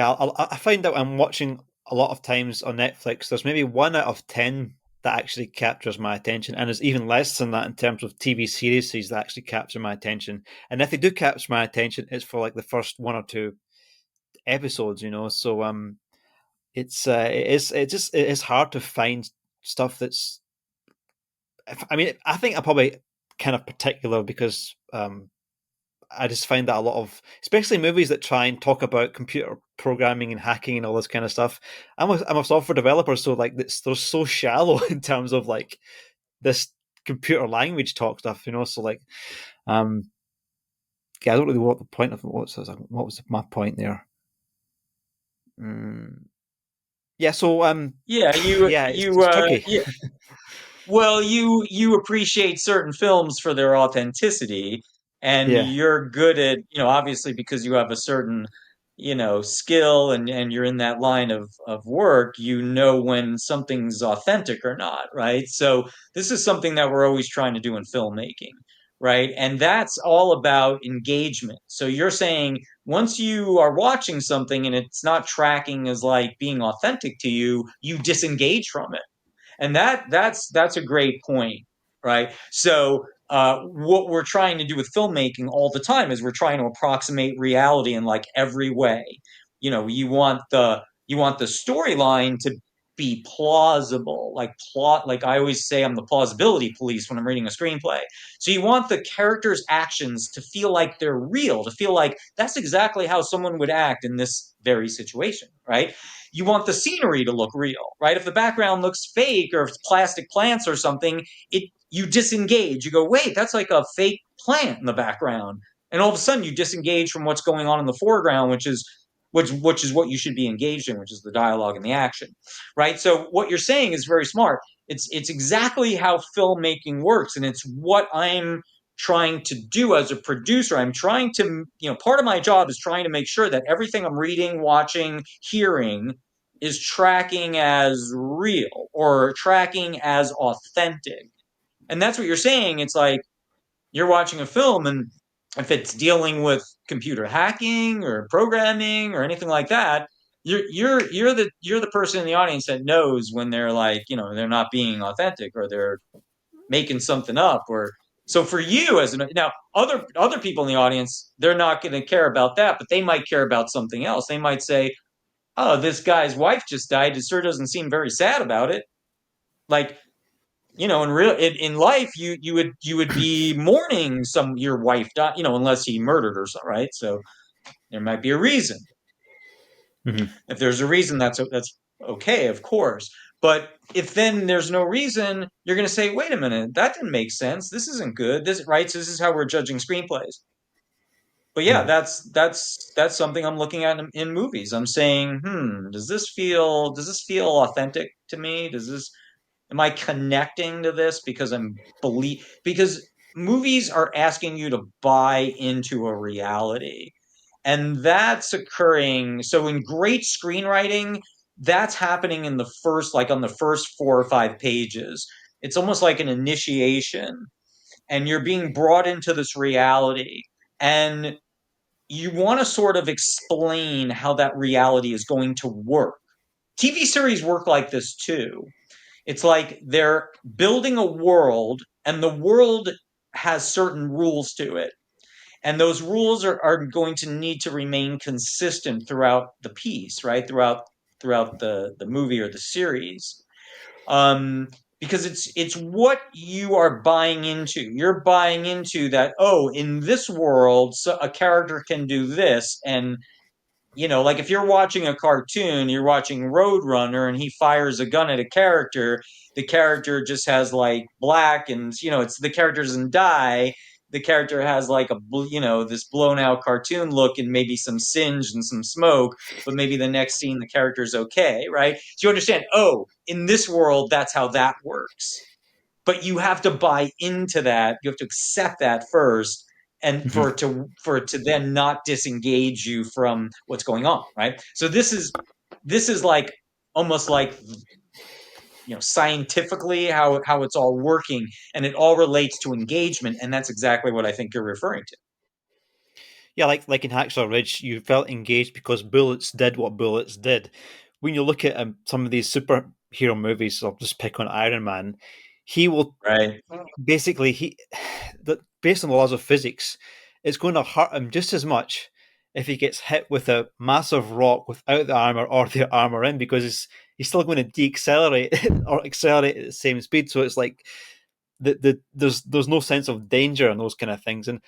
I find that I'm watching a lot of times on Netflix. There's maybe 1 out of 10 that actually captures my attention, and there's even less than that in terms of TV series that actually capture my attention. And if they do capture my attention, it's for like the first 1 or 2 episodes, So it is hard to find stuff that's. I mean, I think I'm probably kind of particular because I just find that a lot of, especially movies that try and talk about computer programming and hacking and all this kind of stuff. I'm a software developer, so like they're so shallow in terms of like this computer language talk stuff, So like, um, yeah, I don't really know what the point of what was my point there. Mm, yeah, so Yeah, yeah, it's tricky. yeah. Well, you appreciate certain films for their authenticity, and Yeah, you're good at, obviously because you have a certain, skill and you're in that line of work, you know when something's authentic or not, right? So this is something that we're always trying to do in filmmaking, right? And that's all about engagement. So you're saying once you are watching something and it's not tracking as like being authentic to you, you disengage from it, and that's a great point, right? So what we're trying to do with filmmaking all the time is we're trying to approximate reality in like every way. You want the storyline to be plausible, like plot. Like I always say, I'm the plausibility police when I'm reading a screenplay. So you want the characters' actions to feel like they're real, to feel like that's exactly how someone would act in this very situation, right? You want the scenery to look real, right? If the background looks fake or if it's plastic plants or something, it you disengage. You go, wait, that's like a fake plant in the background, and all of a sudden you disengage from what's going on in the foreground, which is what you should be engaged in, which is the dialogue and the action, right? So what you're saying is very smart. It's exactly how filmmaking works, and it's what I'm trying to do as a producer. I'm trying to, part of my job is trying to make sure that everything I'm reading, watching, hearing is tracking as real or tracking as authentic. And that's what you're saying. It's like you're watching a film, and if it's dealing with computer hacking or programming or anything like that, you're the person in the audience that knows when they're like, they're not being authentic or they're making something up. Or so for you, as now other people in the audience, they're not going to care about that, but they might care about something else. They might say, oh, this guy's wife just died. It sure doesn't seem very sad about it. Like, in life, you would be mourning some your wife died, unless he murdered her, right? So there might be a reason. hmm If there's a reason, that's okay, of course. But if then there's no reason, you're going to say, wait a minute, that didn't make sense. This isn't good. This right. So this is how we're judging screenplays. But yeah, hmm that's something I'm looking at in movies. I'm saying, does this feel authentic to me? Am I connecting to this because movies are asking you to buy into a reality, and that's occurring. So in great screenwriting, that's happening in the first, like on the first 4 or 5 pages. It's almost like an initiation, and you're being brought into this reality, and you want to sort of explain how that reality is going to work. TV series work like this too. It's like they're building a world, and the world has certain rules to it. And those rules are going to need to remain consistent throughout the piece, right? Throughout the movie or the series. Um, because it's what you are buying into. You're buying into that, oh, in this world, so a character can do this, and like if you're watching a cartoon, you're watching Roadrunner and he fires a gun at a character, the character just has like black and, it's the character doesn't die. The character has like this blown out cartoon look and maybe some singe and some smoke, but maybe the next scene the character's okay, right? So you understand, oh, in this world, that's how that works, but you have to buy into that. You have to accept that first, and for hmm it to then not disengage you from what's going on, right? So this is like almost like scientifically how it's all working, and it all relates to engagement, and that's exactly what I think you're referring to. Yeah, like in Hacksaw Ridge, you felt engaged because bullets did what bullets did. When you look at some of these superhero movies, I'll just pick on Iron Man. He will Right. basically based on the laws of physics, it's going to hurt him just as much if he gets hit with a massive rock without the armor or the armor in, because he's still going to deaccelerate or accelerate at the same speed. So it's like there's no sense of danger and those kind of things. And